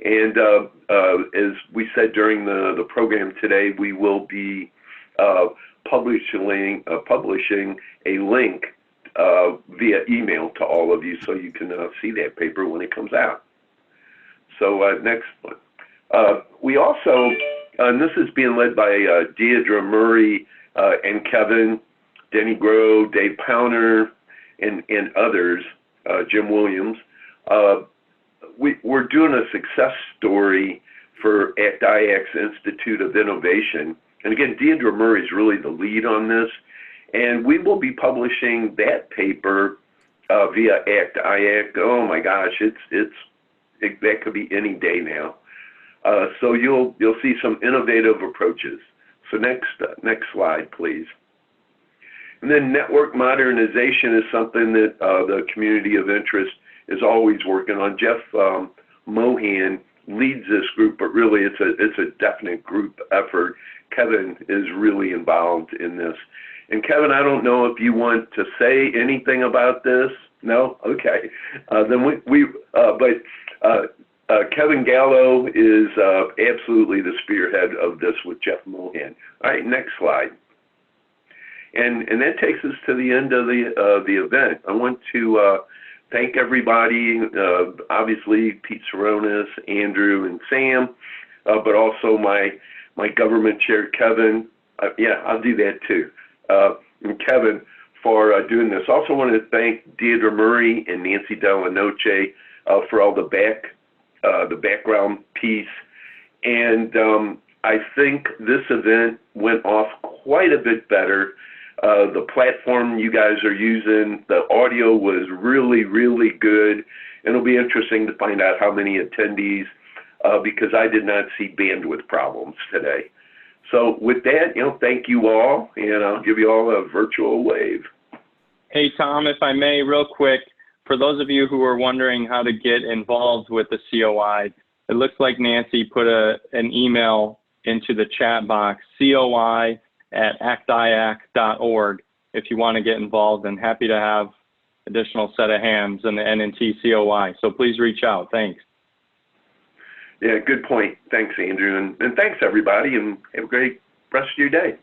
And as we said during the program today, we will be publishing a link via email to all of you, so you can see that paper when it comes out. So next one. We also, and this is being led by Deidre Murray and Kevin, Denny Grove, Dave Powner, and others, Jim Williams. We're doing a success story for ACT-IAC's Institute of Innovation. And again, Deidre Murray is really the lead on this. And we will be publishing that paper via ACT-IAC. Oh my gosh, that could be any day now. So you'll see some innovative approaches. So next slide, please. And then network modernization is something that the community of interest is always working on. Jeff Mohan leads this group, but really it's a definite group effort. Kevin is really involved in this. And Kevin, I don't know if you want to say anything about this. No? Okay. Then Kevin Gallo is absolutely the spearhead of this with Jeff Mohan. All right, next slide. And that takes us to the end of the event. I want to thank everybody, obviously Pete Tseronis, Andrew, and Sam, but also my government chair, Kevin. Yeah, I'll do that too. And Kevin for doing this. Also want to thank Deidre Murray and Nancy Delanoche for all the background piece. And I think this event went off quite a bit better. The platform you guys are using, the audio was really, really good. And it'll be interesting to find out how many attendees, because I did not see bandwidth problems today. So with that, thank you all, and I'll give you all a virtual wave. Hey, Tom, if I may, real quick, for those of you who are wondering how to get involved with the COI, It looks like Nancy put an email into the chat box, COI@ACT-IAC.org, if you want to get involved, and happy to have additional set of hands in the NNT COI. So please reach out. Thanks. Yeah, good point. Thanks, Andrew. And thanks, everybody, and have a great rest of your day.